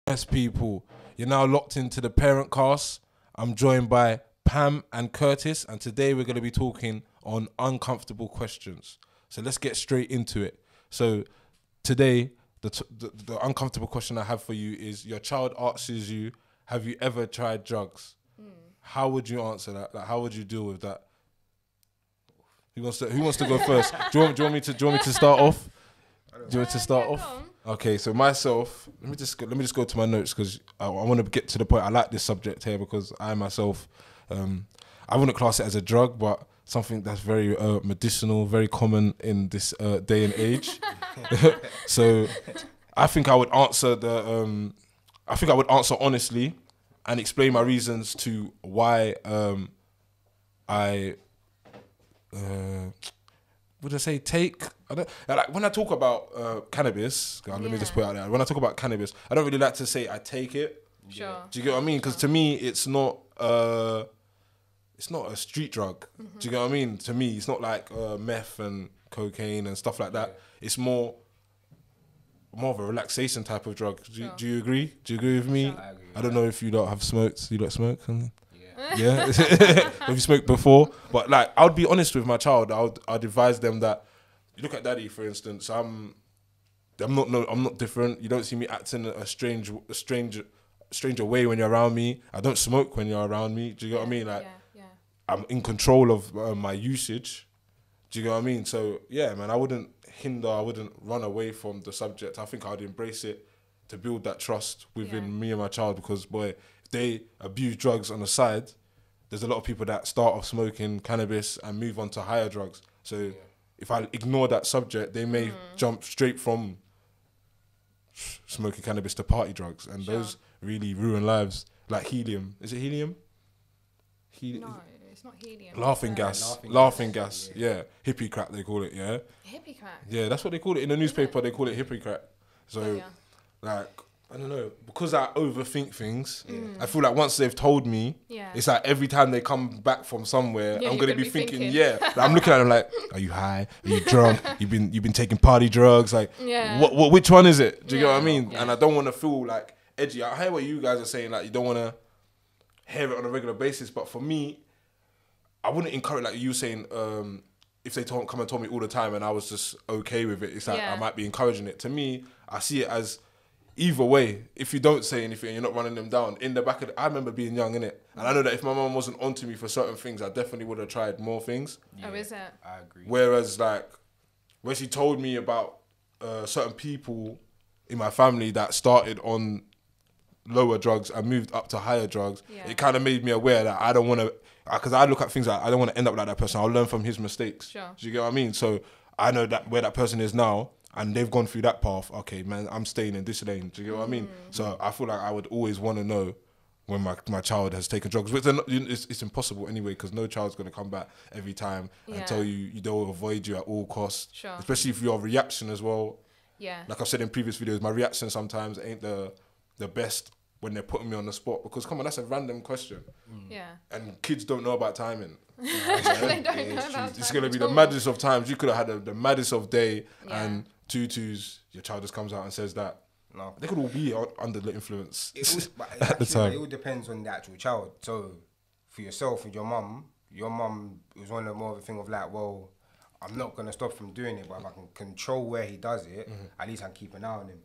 Yes, people, you're now locked into the Parentcast. I'm joined by Pam and Curtis, and today we're going to be talking on uncomfortable questions. So let's get straight into it. So today, the uncomfortable question I have for you is: your child asks you, "Have you ever tried drugs?" How would you answer that? Like, how would you deal with that? Who wants to go first? Do you want me to start off? Do you want me to start off? Okay, so myself, let me just go to my notes because I want to get to the point. I like this subject here because I myself, I wouldn't class it as a drug, but something that's very medicinal, very common in this day and age. So I think I would answer honestly and explain my reasons to why I would I say take? I don't like when I talk about cannabis. Let me just put it out there. When I talk about cannabis, I don't really like to say I take it. Sure. Do you get what I mean? Because to me, it's not a street drug. Do you get what I mean? To me, it's not like meth and cocaine and stuff like that. It's more of a relaxation type of drug. Do you agree? Do you agree with me? Sure. I don't know if you don't have smoked. You don't smoke? Yeah. Have you smoked before? But like, I would be honest with my child. I'd advise them that you look at daddy, for instance. I'm not different. You don't see me acting a stranger way when you're around me. I don't smoke when you're around me. Do you get what I mean? Like, I'm in control of my usage. Do you get what I mean? So yeah, man, I wouldn't run away from the subject. I think I'd embrace it to build that trust within me and my child, because boy, if they abuse drugs on the side, there's a lot of people that start off smoking cannabis and move on to higher drugs. So if I ignore that subject, they may jump straight from smoking cannabis to party drugs, and those really ruin lives. Like helium. Is it helium? No, it's not helium. Laughing gas. Yeah. Hippie crack, they call it, yeah? Hippie crack? Yeah, that's what they call it. In the newspaper, they call it hippie crack. So, like, I don't know. Because I overthink things, I feel like once they've told me, it's like every time they come back from somewhere, I'm going to be thinking. Like, I'm looking at them like, are you high? Are you drunk? You've been taking party drugs? Like, which one is it? Do you get what I mean? And I don't want to feel like edgy. I hear what you guys are saying, like, you don't want to hear it on a regular basis, but for me, I wouldn't encourage, like you saying, if they come and told me all the time and I was just okay with it, it's like I might be encouraging it. To me, I see it as either way. If you don't say anything and you're not running them down, in the back of I remember being young, innit? And I know that if my mum wasn't onto me for certain things, I definitely would have tried more things. Oh, is it? I agree. Whereas, like, when she told me about certain people in my family that started on lower drugs and moved up to higher drugs, it kind of made me aware that I don't want to, because I look at things like I don't want to end up like that person. I'll learn from his mistakes. Sure. Do you get what I mean? So I know that where that person is now, and they've gone through that path. Okay, man, I'm staying in this lane. Do you get what I mean? So I feel like I would always want to know when my child has taken drugs, which it's impossible anyway, because no child's going to come back every time and tell you they'll avoid you at all costs. Sure. Especially if your reaction as well. Yeah. Like I've said in previous videos, my reaction sometimes ain't the best when they're putting me on the spot, because come on, that's a random question. Yeah. And kids don't know about timing. They don't know about It's going to be the maddest of times. You could have had the maddest of day and tutus, your child just comes out and says that. No. They could all be under the influence at the time. It all depends on the actual child. So for yourself and your mum was one of more of a thing of like, well, I'm not going to stop from doing it, but if I can control where he does it, at least I can keep an eye on him.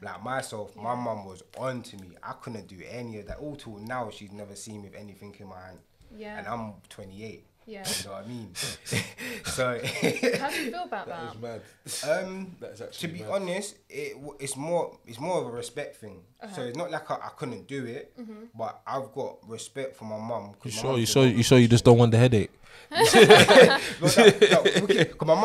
Like myself, my mum was on to me. I couldn't do any of that. All till now, she's never seen me with anything in my hand. Yeah. And I'm 28. Yeah. You know what I mean? So how do you feel about that? That is mad. That is actually to be mad. honest, it's more of a respect thing. So it's not like I couldn't do it, but I've got respect for my mum. You sure you just don't want the headache? Because my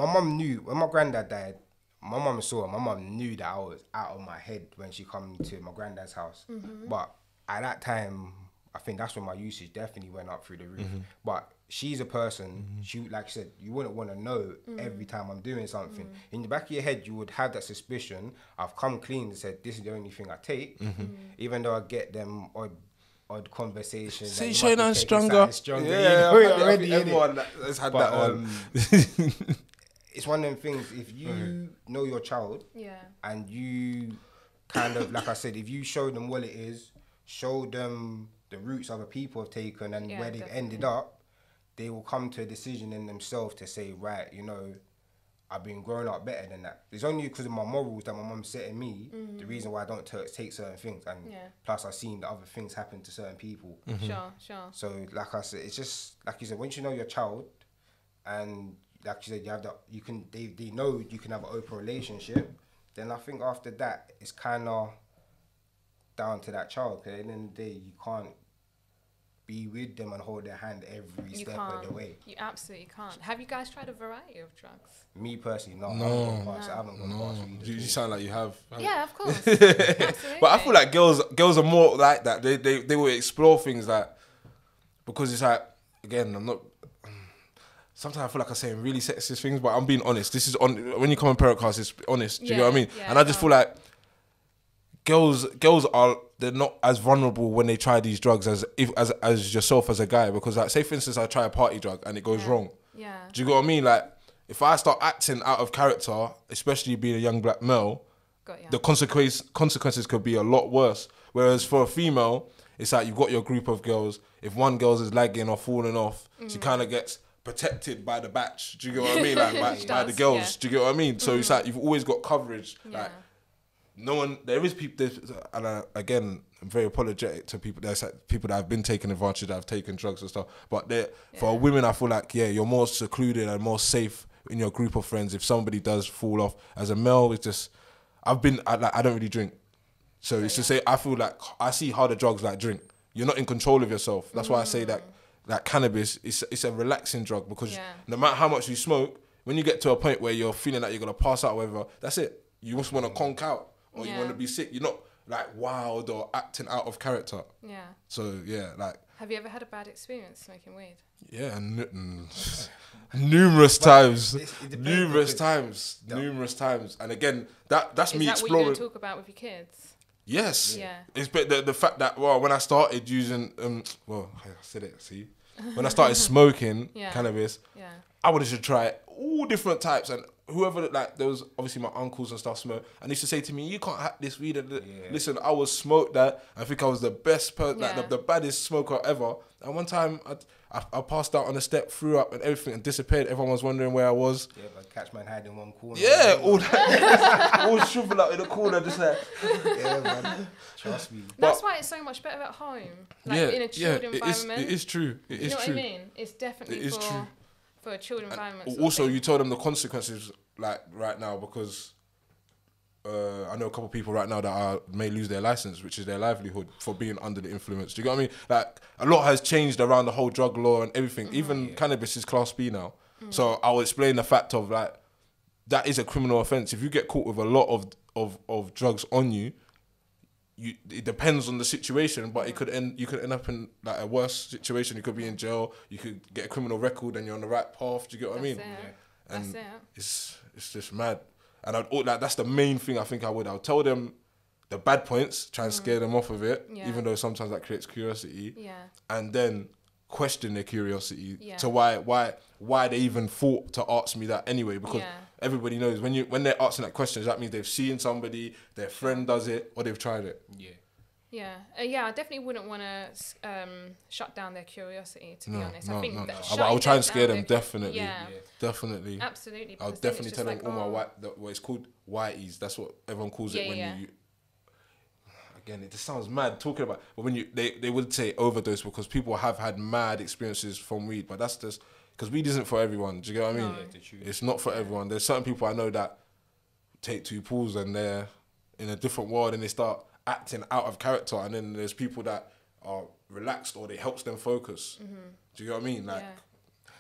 mum knew when my granddad died. My mum saw it. My mum knew that I was out of my head when she come to my granddad's house. But at that time, I think that's when my usage definitely went up through the roof. But she's a person, she, like I said, you wouldn't want to know every time I'm doing something. In the back of your head, you would have that suspicion. I've come clean and said, this is the only thing I take. Even though I get them odd conversations. See, showing I'm stronger. Yeah, everyone has had that on. It's one of them things, if you know your child and you kind of, like I said, if you show them what it is, show them the routes other people have taken and where they've ended up, they will come to a decision in themselves to say, right, you know, I've been growing up better than that. It's only because of my morals that my mum's setting me the reason why I don't take certain things. And plus I've seen that other things happen to certain people. Sure. So like I said, it's just, like you said, once you know your child and like you said, they know you can have an open relationship, then I think after that, it's kind of down to that child. Because at the end of the day, you can't be with them and hold their hand every step of the way. You absolutely can't. Have you guys tried a variety of drugs? Me personally, no. I haven't gone past weed. You sound like you have. Yeah, of course. Absolutely. But I feel like girls are more like that. They will explore things like, because it's like, again, I'm not. Sometimes I feel like I'm saying really sexist things, but I'm being honest. This is on when you come on Parentcast, it's honest. Do you know what I mean? And I just feel like girls they're not as vulnerable when they try these drugs as yourself as a guy, because like, say for instance I try a party drug and it goes wrong. Yeah. Do you get what I mean? Like if I start acting out of character, especially being a young black male, the consequences could be a lot worse. Whereas for a female, it's like you've got your group of girls. If one girl is lagging or falling off, she kind of gets protected by the batch. Do you get what I mean? Like by the girls. Yeah. Do you get what I mean? So it's like you've always got coverage. Yeah. Like no one. There is people. And again, I'm very apologetic to people. There's like people that have been taken advantage of, that have taken drugs and stuff. But for women, I feel like you're more secluded and more safe in your group of friends. If somebody does fall off, as a male, it's just I don't really drink. So it's to say I feel like I see harder drugs like drink. You're not in control of yourself. That's why I say that. Like cannabis, it's a relaxing drug, because no matter how much you smoke, when you get to a point where you're feeling like you're gonna pass out or whatever, that's it. You just want to conk out, or you want to be sick. You're not like wild or acting out of character. Yeah. So like. Have you ever had a bad experience smoking weed? Yeah, numerous times, numerous times, and again that's me exploring. Is that what you're gonna talk about with your kids? Yes. Yeah. It's the fact that when I started using I said it. See, when I started smoking cannabis, I wanted to try all different types, and whoever there was obviously my uncles and stuff smoke, and they used to say to me, "You can't hack this weed." Listen, I was smoked that. I think I was the best person, the baddest smoker ever. And one time I passed out on the step, threw up and everything, and disappeared. Everyone was wondering where I was. Yeah, but catch man hide in one corner. Yeah, all that, all shriveled up in the corner, just like. Yeah, man. Trust me. That's why it's so much better at home, in a chilled environment. It is true. It is true. You know what I mean? It's definitely for a chilled environment. Also, you tell them the consequences like right now, because I know a couple of people right now that may lose their license, which is their livelihood, for being under the influence. Do you get what I mean? Like a lot has changed around the whole drug law and everything. Even cannabis is Class B now. So I'll explain the fact of like that is a criminal offence. If you get caught with a lot of drugs on you, it depends on the situation, but you could end up in like a worse situation. You could be in jail. You could get a criminal record, and you're on the right path. Do you get what I mean? And it's just mad. And that's the main thing I think I would. I'll tell them the bad points, try and scare them off of it, even though sometimes that creates curiosity. Yeah. And then question their curiosity to why they even thought to ask me that anyway, because everybody knows when they're asking that question, that means they've seen somebody, their friend does it, or they've tried it. I definitely wouldn't want to shut down their curiosity, to be honest. I think I'll try and scare them, definitely. Definitely. Absolutely. I'll definitely tell them all my what it's called whiteys. That's what everyone calls it when you. Again, it just sounds mad talking about, but when they would say overdose, because people have had mad experiences from weed, but that's just because weed isn't for everyone. Do you get what I mean? It's not for everyone. There's certain people I know that take 2 pulls and they're in a different world and they start acting out of character, and then there's people that are relaxed or it helps them focus. Do you get what I mean? Like,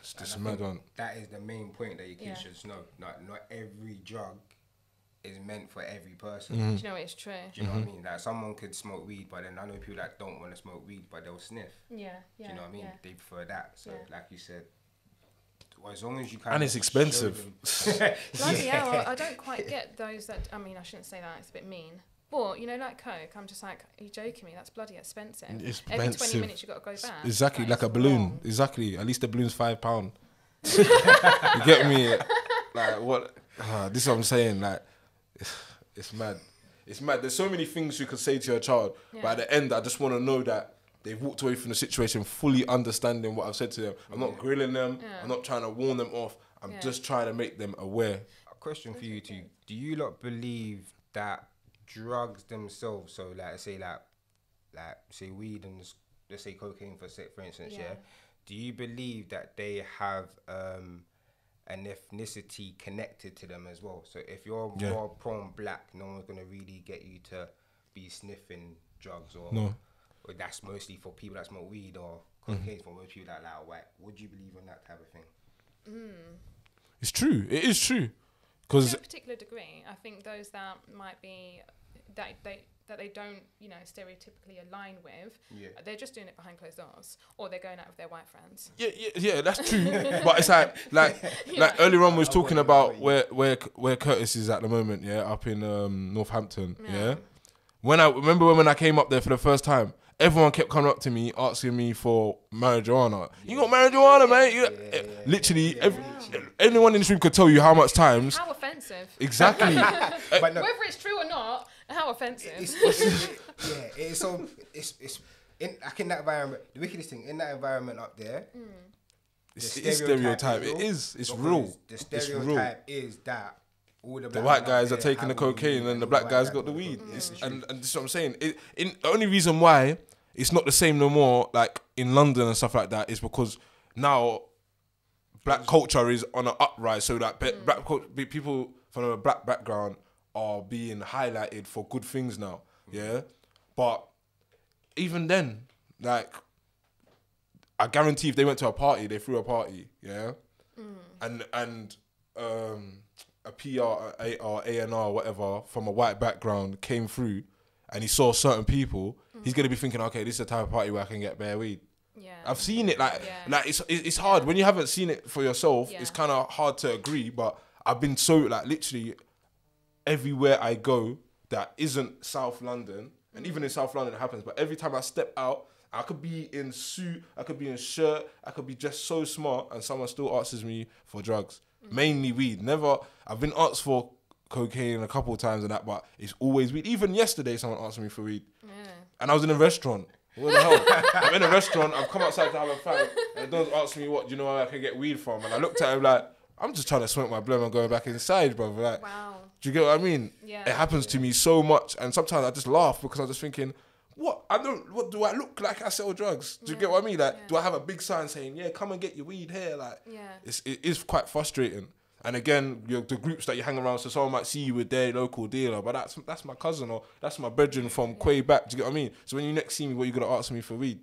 it's just mad one. That is the main point that your kids should know. Not every drug is meant for every person. Do you know it's true? Do you know what I mean? Like someone could smoke weed, but then I know people that don't want to smoke weed, but they'll sniff. Do you know what I mean? They prefer that. So like you said, as long as you can. And it's expensive. Bloody hell, I don't quite get those that. I mean, I shouldn't say that. It's a bit mean. But, like Coke, I'm just like, are you joking me? That's bloody expensive. Every 20 minutes you've got to go back. Exactly, like a balloon. Wrong. Exactly. At least the balloon's £5. You get me? Like, what? This is what I'm saying. Like, it's mad. it's mad. There's so many things you could say to your child, but at the end, I just want to know that they've walked away from the situation fully understanding what I've said to them. I'm not grilling them. I'm not trying to warn them off. I'm just trying to make them aware. A question for you two: do you lot believe that drugs themselves, so like say weed and let's say cocaine for instance, do you believe that they have an ethnicity connected to them as well? So if you're more prone black, no one's gonna really get you to be sniffing drugs, or that's mostly for people that smoke weed, or cocaine for most people that like white. Would you believe in that type of thing? It's true. It is true. Because to a particular degree, I think those that might be that they don't, you know, stereotypically align with, they're just doing it behind closed doors, or they're going out with their white friends. Yeah, that's true. But it's like earlier on we was talking about where Curtis is at the moment, up in Northampton, When I came up there for the first time, everyone kept coming up to me asking me for marijuana. You got marijuana, mate? Literally, anyone in this room could tell you how much times. How offensive. Exactly. But no, whether it's true or not, how offensive. It's so it's in that environment. The wickedest thing in that environment up there. It's stereotype. It is. It's real. The stereotype is that. The white guys are taking the cocaine and the black guys got the weed. And this is what I'm saying. The only reason why it's not the same no more, like in London and stuff like that, is because now black culture is on an uprise. So that people from a black background are being highlighted for good things now. Yeah. But even then, like, I guarantee if they went to a party, they threw a party. Yeah. And a PR, or A&R, whatever, from a white background came through and he saw certain people, he's going to be thinking, okay, this is the type of party where I can get bare weed. Yeah. I've seen it, like it's hard. When you haven't seen it for yourself, it's kind of hard to agree, but I've been so, like, literally everywhere I go that isn't South London, and even in South London it happens, but every time I step out, I could be in suit, I could be in shirt, I could be dressed so smart, and someone still asks me for drugs. Mainly weed. Never. I've been asked for cocaine a couple of times and that, but it's always weed. Even yesterday, someone asked me for weed, and I was in a restaurant. What the hell? I'm in a restaurant. I've come outside to have a fight, and the dog asked me, "What do you know where I can get weed from?" And I looked at him like, "I'm just trying to smoke my blunt and going back inside, brother." Like, wow. Do you get what I mean? Yeah. It happens to me so much, and sometimes I just laugh because I'm just thinking, what do I look like? I sell drugs. Do you get what I mean? Like, do I have a big sign saying, "Yeah, come and get your weed here"? Like, it is quite frustrating. And again, the groups that you hang around, so someone might see you with their local dealer, but that's my cousin or that's my brethren from Quay back. Do you get what I mean? So when you next see me, what you gonna ask me for weed?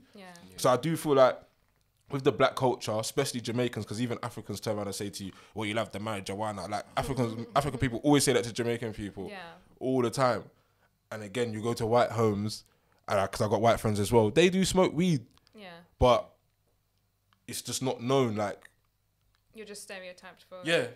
So I do feel like with the black culture, especially Jamaicans, because even Africans turn around and say to you, "Well, you love the marijuana." Like African people always say that to Jamaican people all the time. And again, you go to white homes. Because I got white friends as well, they do smoke weed. Yeah. But it's just not known. Like, you're just stereotyped for. Yeah.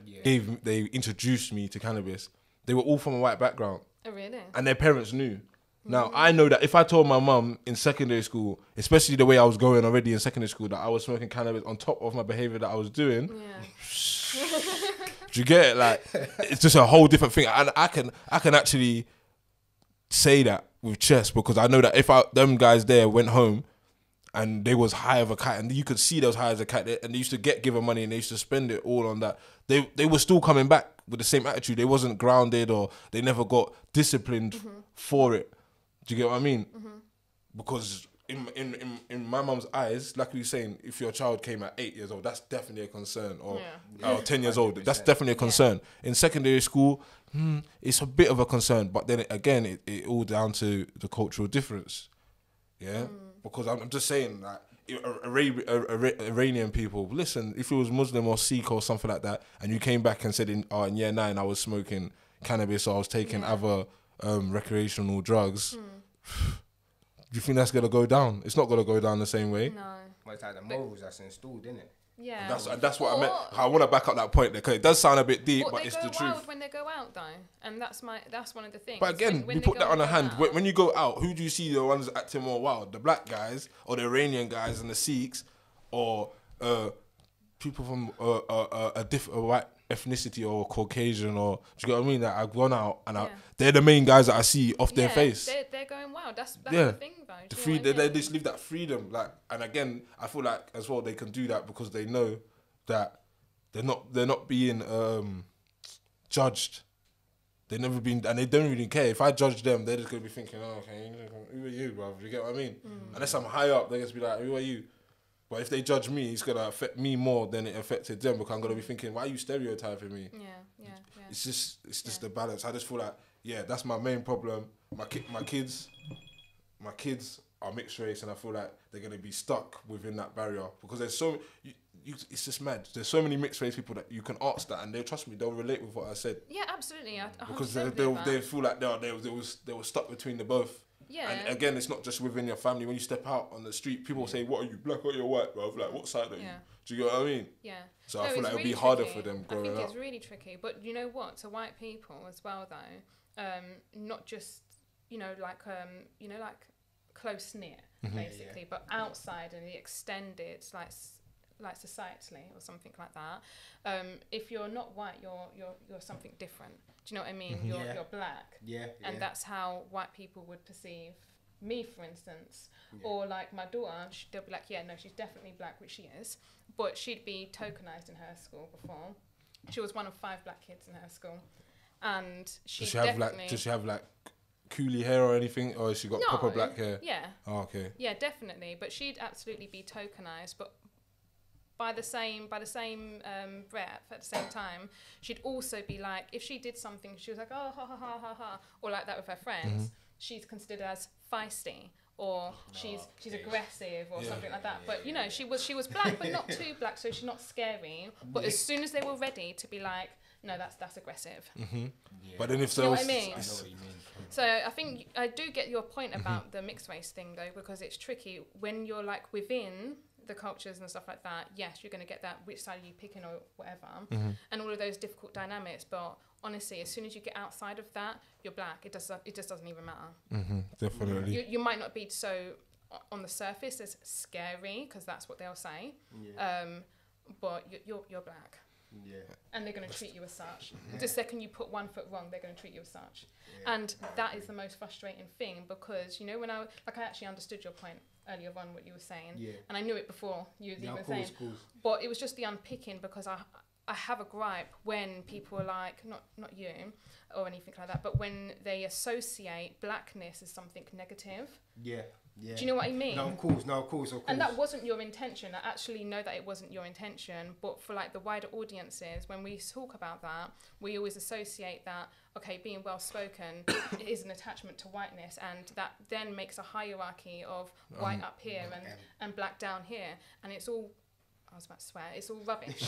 They introduced me to cannabis. They were all from a white background. Oh, really? And their parents knew. Now I know that if I told my mum in secondary school, especially the way I was going already in secondary school, that I was smoking cannabis on top of my behaviour that I was doing. Yeah. Do you get it? Like, it's just a whole different thing, and I can actually say that with chest, because I know that if them guys there went home and they was high of a kite, and you could see they was high as a kite, and they used to get given money and they used to spend it all on that, they were still coming back with the same attitude. They wasn't grounded, or they never got disciplined for it. Do you get what I mean? Because in my mum's eyes, like we were saying, if your child came at 8 years old, that's definitely a concern, or 10 years old, that's definitely a concern. In secondary school, it's a bit of a concern, but then again, it all down to the cultural difference. Because I'm just saying, like, Iranian people, listen, if it was Muslim or Sikh or something like that, and you came back and said in year 9 I was smoking cannabis or I was taking other recreational drugs, do you think that's gonna go down? It's not gonna go down the same way. No. Well, it's like the morals that's installed, isn't it? Yeah. That's what I meant. I want to back up that point there, because it does sound a bit deep, but it's the truth. They go wild when they go out, though, and that's one of the things. But again, when you put that on a hand. When you go out, who do you see the ones acting more wild? The black guys, or the Iranian guys and the Sikhs, or people from a ethnicity or Caucasian or, do you get what I mean? That I've gone out and they're the main guys that I see off their face. They're going wild. That's the thing though. They just live that freedom. Like, and again, I feel like as well they can do that because they know that they're not being judged. They've never been, and they don't really care. If I judge them, they're just gonna be thinking, "Oh, okay, who are you, bro?" You get what I mean? Unless I'm high up, they're gonna be like, "Who are you?" But if they judge me, it's gonna affect me more than it affected them because I'm gonna be thinking, "Why are you stereotyping me?" Yeah. It's just the balance. I just feel like, that's my main problem. My kids are mixed race, and I feel like they're gonna be stuck within that barrier because there's so. It's just mad. There's so many mixed race people that you can ask that, and they'll relate with what I said. Yeah, absolutely. Because they feel like they were stuck between the both. Yeah. And again, it's not just within your family. When you step out on the street, people say, "What are you, black or you're white, bro?" Like, what side are you? Do you get what I mean? Yeah. So I feel like it'll be harder for them growing up. I think it's really tricky. But you know what? To white people as well, though, not just like close knit, basically, but outside and the extended, like societally or something like that. If you're not white, you're something different. Do you know what I mean? You're black. And that's how white people would perceive me, for instance. Or like my daughter, they'll be like, yeah, no, she's definitely black, which she is. But she'd be tokenized in her school before. She was one of 5 black kids in her school. And does she have like coolie hair or anything, or has she got proper black hair? Yeah. Oh, okay. Yeah, definitely. But she'd absolutely be tokenized. But by the same breath, at the same time, she'd also be like, if she did something, she was like, oh, ha, ha, ha, ha, ha, or like that with her friends, she's considered as feisty, or she's aggressive, or something like that. But she was black, but not too black, so she's not scary. But as soon as they were ready to be like, no, that's aggressive. But then if so, you know what I mean? I know what you mean. So I think I do get your point about the mixed race thing though, because it's tricky when you're like within the cultures and stuff like that. Yes, you're going to get that, which side are you picking or whatever, and all of those difficult dynamics. But honestly, as soon as you get outside of that, you're black. It just doesn't even matter. Definitely. You might not be so on the surface as scary, because that's what they'll say. But you're black. And they're going to treat you as such. The second you put one foot wrong, they're going to treat you as such. And that is the most frustrating thing, because when I actually understood your point earlier on, what you were saying, and I knew it before you were even saying, but it was just the unpicking, because I have a gripe when people are like, not you or anything like that, but when they associate blackness as something negative. Do you know what I mean? No, of course. And that wasn't your intention. I actually know that it wasn't your intention. But for like the wider audiences, when we talk about that, we always associate that, okay, being well-spoken is an attachment to whiteness. And that then makes a hierarchy of white up here and black down here. And it's all, I was about to swear, it's all rubbish.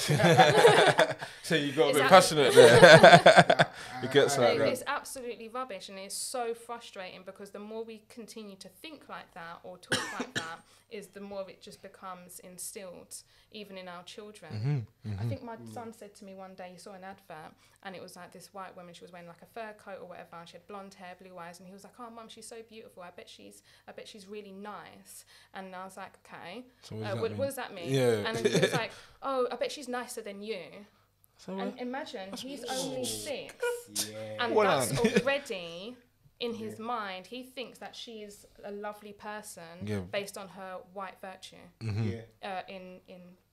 So you got a bit passionate there. It gets like that. It's absolutely rubbish, and it's so frustrating, because the more we continue to think like that or talk like that, is the more it just becomes instilled, even in our children. I think my son said to me one day, he saw an advert, and it was like this white woman, she was wearing like a fur coat or whatever, and she had blonde hair, blue eyes, and he was like, oh, mum, she's so beautiful, I bet she's really nice. And I was like, okay, so what does that mean? And then he was like, oh, I bet she's nicer than you. So and imagine, he's only 6, and that's already in his mind. He thinks that she's a lovely person based on her white virtue. In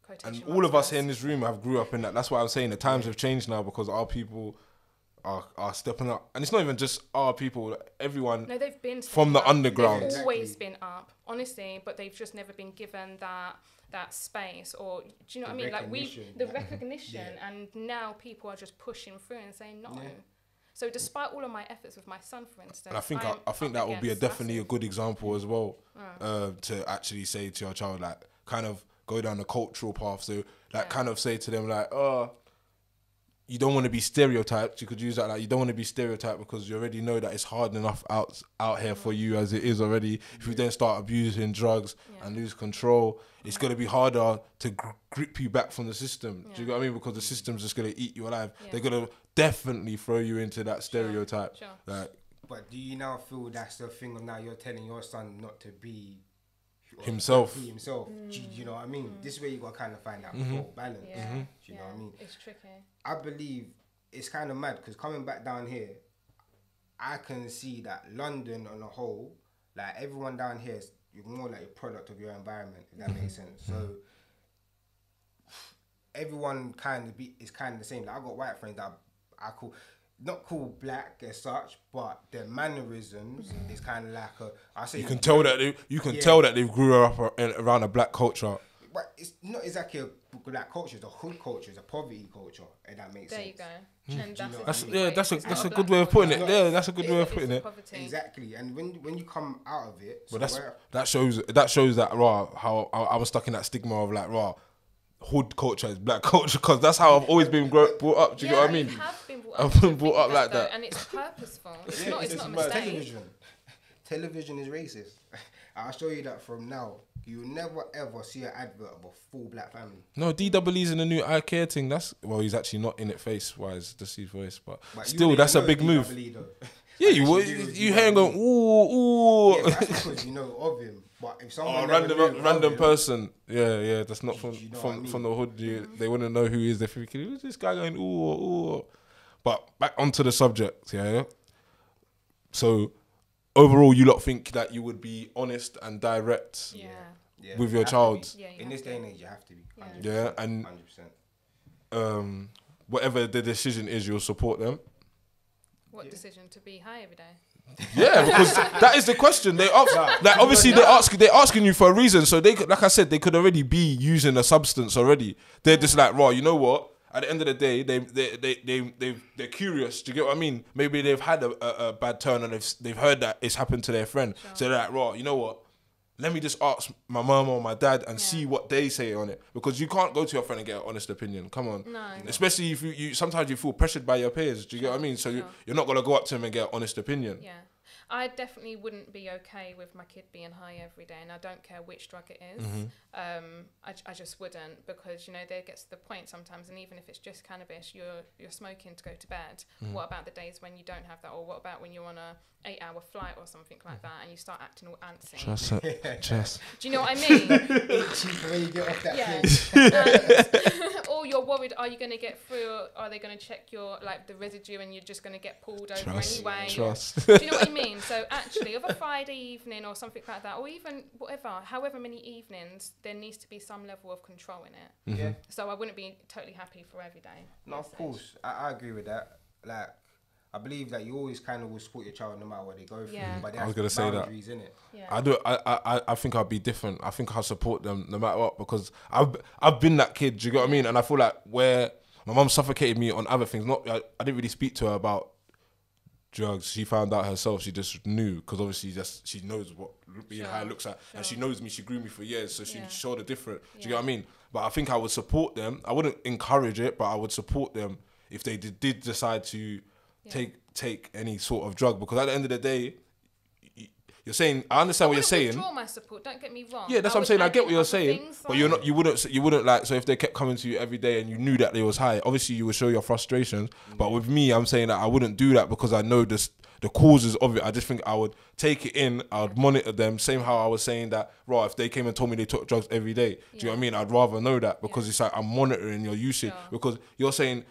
quotation. And all of us here in this room have grew up in that. That's why I'm saying the times have changed now, because our people are stepping up, and it's not even just our people. Everyone. No, they've been from the underground. They've always been up, honestly, but they've just never been given that space, or do you know what I mean? Like the recognition, and now people are just pushing through and saying no. So despite all of my efforts with my son, for instance, and I think that would be definitely a good example as well, to actually say to your child, like, kind of go down the cultural path. So like kind of say to them like, oh, you don't want to be stereotyped. You could use that, like, you don't want to be stereotyped because you already know that it's hard enough out here for you as it is already. If you then start abusing drugs and lose control, it's going to be harder to grip you back from the system. Do you get what I mean? Because the system's just going to eat you alive. They're going to definitely throw you into that stereotype. Like, but do you now feel that's the thing of now you're telling your son not to be himself. Do you know what I mean? This is where you got to kind of find that balance. Do you know what I mean? It's tricky. I believe it's kind of mad because coming back down here, I can see that London on a whole, like everyone down here is more like a product of your environment, if that makes sense. So everyone is kind of the same. Like I got white friends that I call, not call black as such, but their mannerisms is kind of like you can tell that they grew up around a black culture. But it's not exactly a black culture. It's a hood culture. It's a poverty culture, and that makes sense. There you go. And that's a good way of putting it. Yeah, that's a good way of putting it. Exactly. And when you come out of it, but that shows that how I was stuck in that stigma of like hood culture is black culture, because that's how I've always been brought up. Do you know what I mean? You have been brought up. I've been brought up like that, and it's purposeful. It's not a mistake. Television is racist. I'll show you that from now. You will never ever see an advert of a full black family. No, DW's in the new IKEA thing. He's actually not in it face wise, just his voice, but still, that's a big move. Yeah, you hear him going ooh. Yeah, that's because you know of him. But if someone random person, that's not from the hood. They wouldn't know who he is. They're thinking, who's this guy going ooh? But back onto the subject, yeah. So overall, you lot think that you would be honest and direct with your child. In this day and age, you have to be. 100%. Yeah, and 100%. Whatever the decision is, you'll support them. What decision? To be high every day? Yeah, because that is the question. They ask, like obviously they're asking you for a reason. So they could, like I said, they could already be using a substance already. They're just like, you know what? At the end of the day, they're curious. Do you get what I mean? Maybe they've had a bad turn and they've heard that it's happened to their friend. Sure. So they're like, you know what? Let me just ask my mum or my dad and see what they say on it. Because you can't go to your friend and get an honest opinion. Come on. No. Especially if you sometimes you feel pressured by your peers. Do you get what I mean? So you're not going to go up to them and get an honest opinion. Yeah. I definitely wouldn't be okay with my kid being high every day, and I don't care which drug it is. I just wouldn't, because there gets to the point sometimes, and even if it's just cannabis, you're smoking to go to bed. What about the days when you don't have that, or what about when you're on a 8-hour flight or something like that, and you start acting all antsy? Just. Do you know what I mean? When you get off that plane. Or you're worried, are you going to get through, or are they going to check your the residue, and you're just going to get pulled over anyway? Do you know what I mean? So actually, of a Friday evening or something like that, or even however many evenings, there needs to be some level of control in it. Yeah. So I wouldn't be totally happy for every day. No, of course, I agree with that. Like, I believe that you always kind of will support your child no matter what they go through. Yeah. But I was gonna say that. In it. Yeah. I do. I think I'll be different. I think I'll support them no matter what, because I've been that kid. Do you get what I mean? And I feel like where my mum suffocated me on other things. I didn't really speak to her about drugs. She found out herself. She just knew, because obviously she knows what being high looks like, and she knows me. She grew me for years, so she showed a different. Do you get what I mean? But I think I would support them. I wouldn't encourage it, but I would support them if they did decide to take any sort of drug, because at the end of the day, you're saying, I understand what you're saying. Withdraw my support. Don't get me wrong. Yeah, that's what I'm saying. I get what you're saying, but you wouldn't like. So if they kept coming to you every day and you knew that they was high, obviously you would show your frustrations. But with me, I'm saying that I wouldn't do that, because I know the causes of it. I just think I would take it in. I would monitor them. Same how I was saying that, if they came and told me they took drugs every day, do you know what I mean? I'd rather know that, because it's like I'm monitoring your usage. Because you're saying,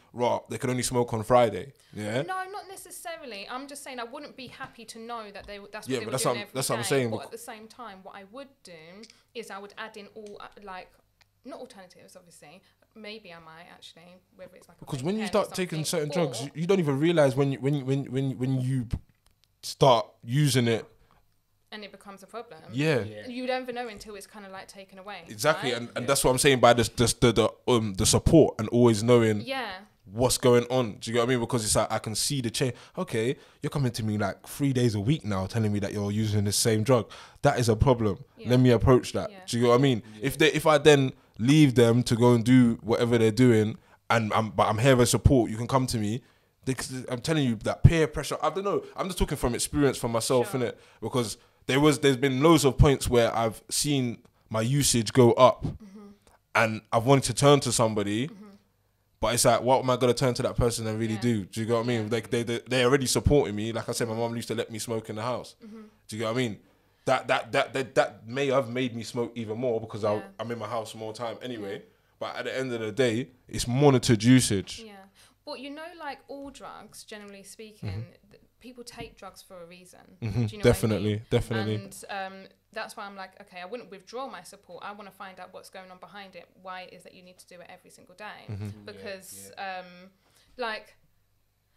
they can only smoke on Friday. Yeah. No, not necessarily. I'm just saying I wouldn't be happy to know that that's what they were doing every day. That's what I'm saying. But at the same time, what I would do is I would add in all not alternatives, obviously. Maybe I might actually, whether it's like because when you start taking certain drugs, you don't even realize when you start using it, and it becomes a problem. Yeah. You don't even know until it's kind of taken away. Exactly, right? and that's what I'm saying by the support and always knowing. Yeah. What's going on? Do you get what I mean? Because it's like I can see the change. Okay, you're coming to me 3 days a week now, telling me that you're using the same drug. That is a problem. Yeah. Let me approach that. Yeah. Do you get what I mean? Yeah. If I then leave them to go and do whatever they're doing, but I'm here as support, you can come to me. I'm telling you that peer pressure. I don't know. I'm just talking from experience for myself, innit? Because there's been loads of points where I've seen my usage go up, and I've wanted to turn to somebody. But it's like, what am I going to turn to that person and really do? Do you get what I mean? They're already supporting me. Like I said, my mum used to let me smoke in the house. Do you get what I mean? that may have made me smoke even more because Yeah. I'm in my house more time anyway. But at the end of the day, it's monitored usage. Yeah. But you know, like all drugs, generally speaking, people take drugs for a reason. Do you know Definitely, what I mean? definitely. And that's why I'm like, okay, I wouldn't withdraw my support. I want to find out what's going on behind it. Why it is that you need to do it every single day? Because, like,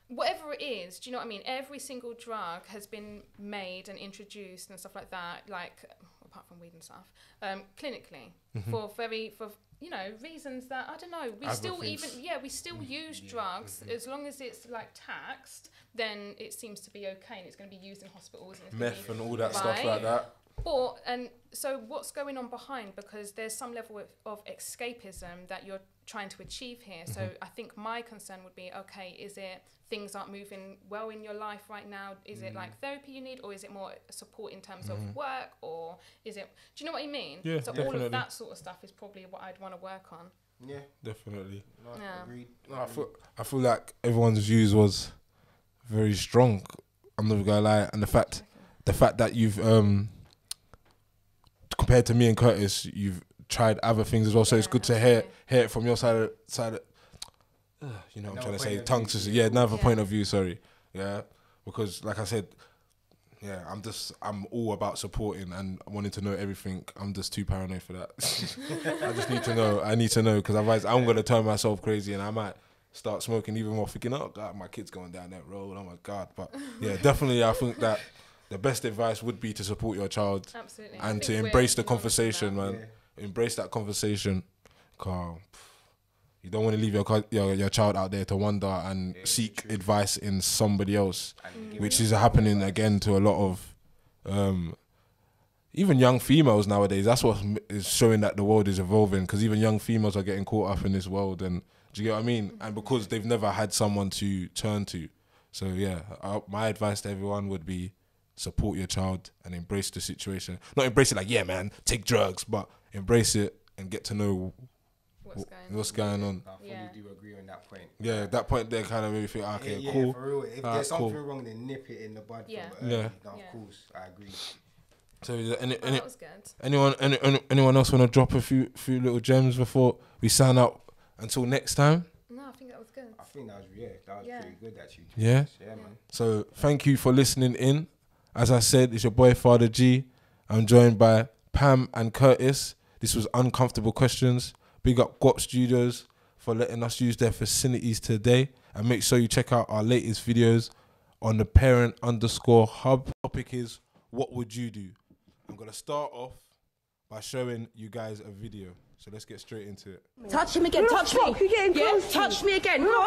whatever it is, do you know what I mean? Every single drug has been made and introduced and stuff like that, like, apart from weed and stuff, clinically for you know, reasons that, I don't know, we still use drugs. As long as it's like taxed, then it seems to be okay, and it's going to be used in hospitals. And it's Meth and all that stuff like that. But, and so what's going on behind? Because there's some level of escapism that you're trying to achieve here. So I think my concern would be, okay, is it things aren't moving well in your life right now? Is it like therapy you need, or is it more support in terms of work, or is it, do you know what I mean? Yeah, so definitely. all of that sort of stuff is probably what I'd want to work on. Yeah, Definitely. no, Yeah. agreed. No, I feel like everyone's views was very strong. I'm not gonna lie, and the fact that you've compared to me and Curtis, you've tried other things as well. So it's good to hear it from your side. You know what I'm trying to say. Tongue twister. Yeah, another point of view. Sorry. Yeah, because like I said, yeah, I'm all about supporting and wanting to know everything. I'm just too paranoid for that. I just need to know. I need to know because otherwise I'm gonna turn myself crazy and I might start smoking even more. Thinking, oh God, my kid's going down that road. Oh my God. But yeah, definitely, I think that the best advice would be to support your child. Absolutely. And to embrace the conversation, man. Embrace that conversation. Carl, you don't want to leave your child out there to wonder and seek advice in somebody else, which is happening again to a lot of even young females nowadays. That's what is showing that the world is evolving, because even young females are getting caught up in this world. And do you get what I mean? And because they've never had someone to turn to. So yeah, my advice to everyone would be support your child and embrace the situation. Not embrace it like, yeah, man, take drugs, but embrace it and get to know what's going on. I fully do agree on that point. Yeah, that point there kind of made me think, okay, cool. For real. If there's something wrong, then nip it in the bud. Yeah. From early. Yeah. No, of course, I agree. So is there that was good. anyone else want to drop a few little gems before we sign out until next time? No, I think that was good. I think that was pretty good actually. Yeah? Yeah, man. So thank you for listening in. As I said, it's your boy Father G. I'm joined by Pam and Curtis. This was Uncomfortable Questions. Big up GUAP Studios for letting us use their facilities today. And make sure you check out our latest videos on the parent_hub. Topic is, what would you do? I'm going to start off by showing you guys a video. So let's get straight into it. Touch him again, touch me. You're getting close. Touch me again. Go on.